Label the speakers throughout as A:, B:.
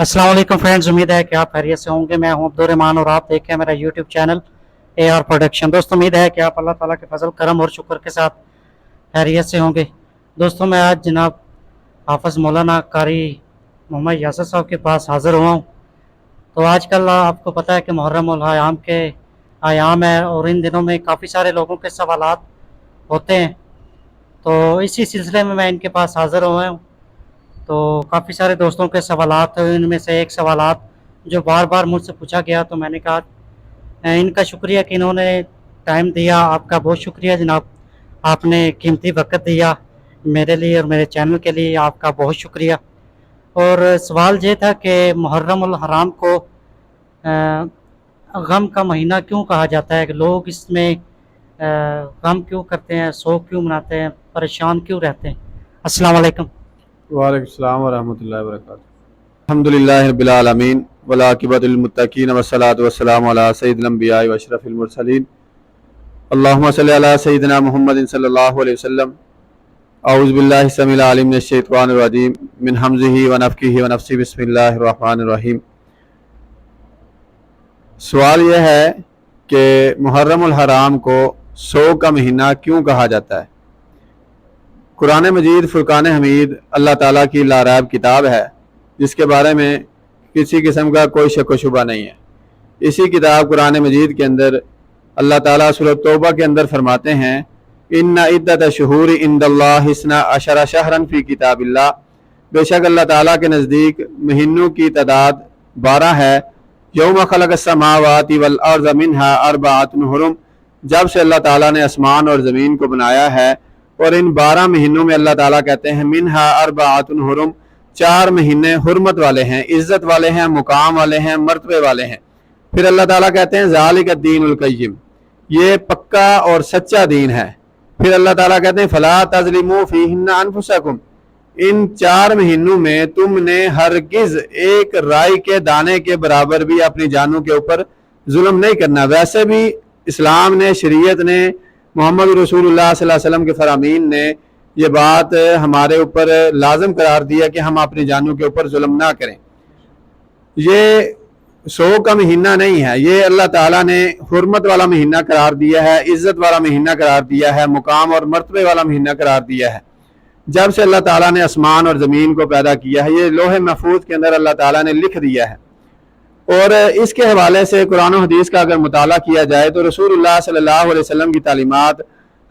A: अस्सलाम वालेकुम फ्रेंड्स, उम्मीद है कि आप खैरियत से होंगे। मैं हूं अब्दुर्रहमान और आप देख रहे हैं मेरा यूट्यूब चैनल AR प्रोडक्शन। दोस्तों, उम्मीद है कि आप अल्लाह ताला के फजल करम और शुक्र के साथ खैरियत से होंगे। दोस्तों, मैं आज जनाब हाफ़िज़ मौलाना कारी मोहम्मद यासर साहब के पास हाज़िर हुआ हूँ। तो आजकल आपको पता है कि मुहर्रम उल अय्याम के अय्याम है और इन दिनों में काफ़ी सारे लोगों के सवालात होते हैं। तो इसी सिलसिले में मैं इनके पास हाज़िर हुआ हूँ। तो काफ़ी सारे दोस्तों के सवालात थे, इनमें से एक सवालात जो बार बार मुझसे पूछा गया, तो मैंने कहा इनका शुक्रिया कि इन्होंने टाइम दिया। आपका बहुत शुक्रिया जनाब, आपने कीमती वक्त दिया मेरे लिए और मेरे चैनल के लिए, आपका बहुत शुक्रिया। और सवाल ये था कि मुहर्रम उल हराम को गम का महीना क्यों कहा जाता है, कि लोग इसमें गम क्यों करते हैं, शोक क्यों मनाते हैं, परेशान क्यों रहते हैं। अस्सलाम वालेकुम।
B: वालेकुम अस्सलाम व रहमतुल्लाहि व बरकातुहू। अल्हम्दुलिल्लाहि रब्बिल आलमीन वल आक़िबतुल मुत्तक़ीन वस्सलातु वस्सलामु अला सय्यिदिल अंबिया'i व अशरफिल मुरसलीन अल्लाहुम्मा सल्लि अला सय्यिदिना मुहम्मदिन सल्लल्लाहु अलैहि वसल्लम। औज़ु बिल्लाहि समील अलीम मिनश शैतानिर रजीम मिन हमज़िही व नफ़्ख़िही व नफ़्सिही बिस्मिल्लाहिर रहमानिर रहीम। सवाल यह है कि मुहर्रम उल हराम को शोक का महीना क्यों कहा जाता है। कुरान मजीद फुरकान हमीद अल्लाह ताला की लाराब किताब है, जिसके बारे में किसी किस्म का कोई शक व शुबा नहीं है। इसी किताब कुरान मजीद के अंदर अल्लाह ताला सूरह तौबा के अंदर फरमाते हैं, इन्ना इद्दत शुहूर इंदल्लाह इस्ना अशरा शहरन फी किताबिल्लाह, बेशक अल्लाह ताला के नज़दीक महीनों की तादाद 12 है। यौम खलक़स समावाति वल अर्ज़ मिन्हा अर्बअतुन हुरुम, जब से अल्लाह ताला ने आसमान और ज़मीन को बनाया है। और इन 12 महीनों में अल्लाह ताला कहते हैं मिन्हा अर्बअतुन हुरुम, 4 महीने हुर्मत वाले हैं, इज़्ज़त वाले हैं, मुकाम वाले हैं, मर्तबे वाले हैं। फिर अल्लाह ताला कहते हैं ज़ालिका दीनुल क़य्यिम, ये पक्का और सच्चा दीन है। फिर अल्लाह ताला कहते हैं फला तज़लिमू फ़ीहिन्ना अनफुसकुम, इन 4 महीनों में तुमने हरगिज़ एक राई के दाने के बराबर भी अपनी जानों के ऊपर जुल्म नहीं करना। वैसे भी इस्लाम ने, शरीयत ने, मोहम्मद रसूलुल्लाह सल्लल्लाहु अलैहि वसल्लम के फरामीन ने ये बात हमारे ऊपर लाजम करार दिया कि हम अपनी जानों के ऊपर जुल्म ना करें। ये शोक का महीना नहीं है, ये अल्लाह ताला ने हुर्मत वाला महीना करार दिया है, इज़्ज़त वाला महीना करार दिया है, मुकाम और मर्तबे वाला महीना करार दिया है। जब से अल्लाह ताला ने आसमान और ज़मीन को पैदा किया है, ये लोहे महफूज के अंदर अल्लाह ताला ने लिख दिया है। और इसके हवाले से कुरान और हदीस का अगर मुताला किया जाए तो रसूलुल्लाह सल्लल्लाहु अलैहि वसल्लम की तालीमात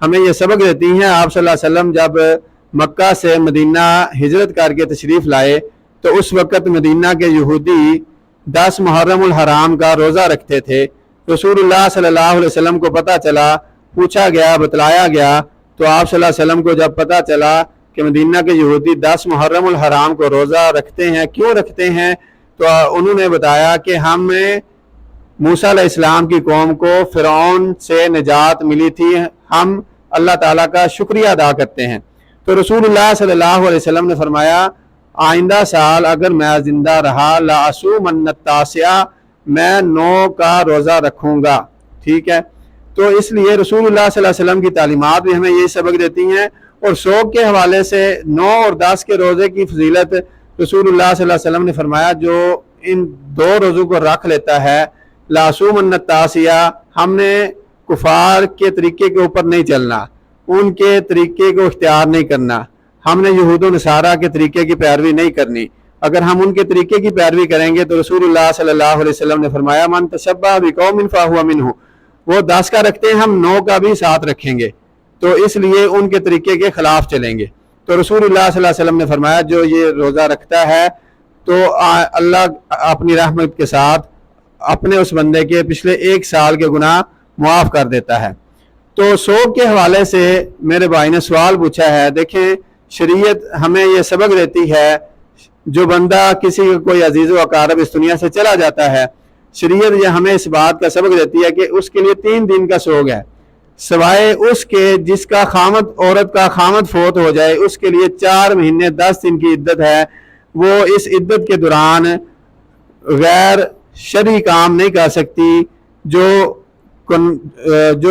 B: हमें ये सबक देती हैं। आप सल्लल्लाहु अलैहि वसल्लम जब मक्का से मदीना हिजरत करके तशरीफ़ लाए तो उस वक़्त मदीना के यहूदी 10 मुहर्रम उल हराम का रोज़ा रखते थे। रसूलुल्लाह सल्लल्लाहु अलैहि वसल्लम को पता चला, पूछा गया, बतलाया गया, तो आप सल्लल्लाहु अलैहि वसल्लम को जब पता चला कि मदीना के यहूदी 10 मुहर्रम उल हराम को रोज़ा रखते हैं, क्यों रखते हैं, तो उन्होंने बताया कि हमें मूसा अलैहिस्सलाम की कौम को फ़िरौन से निजात मिली थी, हम अल्लाह ताला का शुक्रिया अदा करते हैं। तो रसूलुल्लाह सल्लल्लाहु अलैहि वसल्लम ने फरमाया आइंदा साल अगर मैं ज़िंदा रहा ला असूमन्नत तासिया, मैं 9 का रोज़ा रखूँगा। ठीक है, तो इसलिए रसूलुल्लाह सल्लल्लाहु अलैहि वसल्लम की तालीमात भी हमें ये सबक देती हैं। और शौक के हवाले से 9 और 10 के रोज़े की फजीलत रसूलुल्लाह सल्लल्लाहु अलैहि वसल्लम ने फरमाया, जो इन 2 रोज़ों को रख लेता है लासूमन्नत तासिया, हमने कुफार के तरीके के ऊपर नहीं चलना, उनके तरीके को इख्तियार नहीं करना, हमने यहूद और नसारा के तरीके की पैरवी नहीं करनी। अगर हम उनके तरीके की पैरवी करेंगे तो रसूलुल्लाह सल्लल्लाहु अलैहि वसल्लम ने फरमाया मन तशब्बह बिकौमिन फहुवा मिनहु, वो 10 का रखते हैं, हम 9 का भी साथ रखेंगे, तो इसलिए उनके तरीके के खिलाफ चलेंगे। तो रसूलुल्लाह सल्लल्लाहु अलैहि वसल्लम ने फरमाया जो ये रोज़ा रखता है तो अल्लाह अपनी रहमत के साथ अपने उस बंदे के पिछले 1 साल के गुनाह मुआफ़ कर देता है। तो शौक के हवाले से मेरे भाई ने सवाल पूछा है। देखें, शरीयत हमें ये सबक देती है, जो बंदा किसी कोई अजीज़ व अकारब इस दुनिया से चला जाता है, शरीयत ये हमें इस बात का सबक देती है कि उसके लिए 3 दिन का शौक है, सिवाय उसके जिसका खामद, औरत का खामद फोत हो जाए, उसके लिए 4 महीने 10 दिन की इद्दत है। वो इस इद्दत के दौरान गैर शरई काम नहीं कर सकती, जो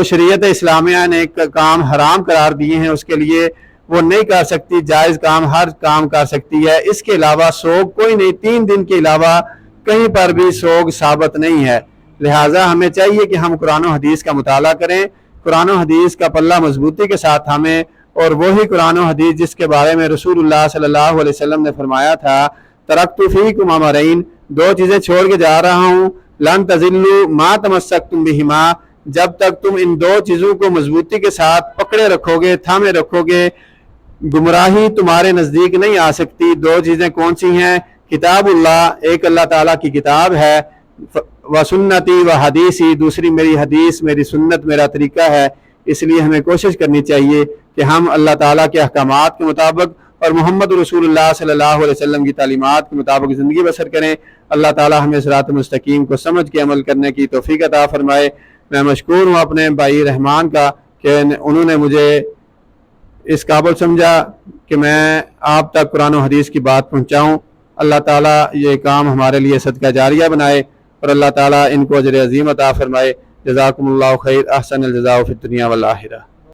B: शरीयत इस्लामिया ने काम हराम करार दिए हैं उसके लिए وہ نہیں کر سکتی، جائز کام ہر کام کر سکتی ہے، اس کے علاوہ سوگ کوئی نہیں، 3 دن کے علاوہ کہیں پر بھی سوگ ثابت نہیں ہے۔ لہٰذا ہمیں چاہیے کہ ہم قرآن و حدیث کا مطالعہ کریں، قرآن و حدیث کا پلہ مضبوطی کے ساتھ ہمیں، اور وہی قرآن و حدیث جس کے بارے میں رسول اللہ صلی اللہ علیہ وسلم نے فرمایا تھا، ترکت فیکم امرین، 2 چیزیں چھوڑ کے جا رہا ہوں، لن تضلوا ما تمسکتم بہما، جب تک تم ان 2 چیزوں کو مضبوطی کے ساتھ پکڑے رکھو گے، تھامے رکھو گے، گمراہی تمہارے نزدیک نہیں آ سکتی۔ 2 چیزیں کون سی ہیں؟ کتاب اللہ، ایک اللہ تعالیٰ کی کتاب ہے، و سنتی و حدیثی، دوسری میری حدیث، میری سنت، میرا طریقہ ہے۔ اس لیے ہمیں کوشش کرنی چاہیے کہ ہم اللہ تعالیٰ کے احکامات کے مطابق اور محمد رسول اللہ صلی اللہ علیہ وسلم کی تعلیمات کے مطابق زندگی بسر کریں۔ اللہ تعالیٰ ہمیں صراط مستقیم کو سمجھ کے عمل کرنے کی توفیق عطا فرمائے۔ میں مشکور ہوں اپنے بھائی رحمان کا کہ انہوں نے مجھے اس قابل سمجھا کہ میں آپ تک قرآن و حدیث کی بات پہنچاؤں۔ اللہ تعالیٰ یہ کام ہمارے لیے صدقہ جاریہ بنائے، اور اللہ تعالیٰ ان کو اجر عظیم عطا فرمائے۔ جزاکم اللہ خیر، احسن الجزاء فی الدنیا والآخرہ۔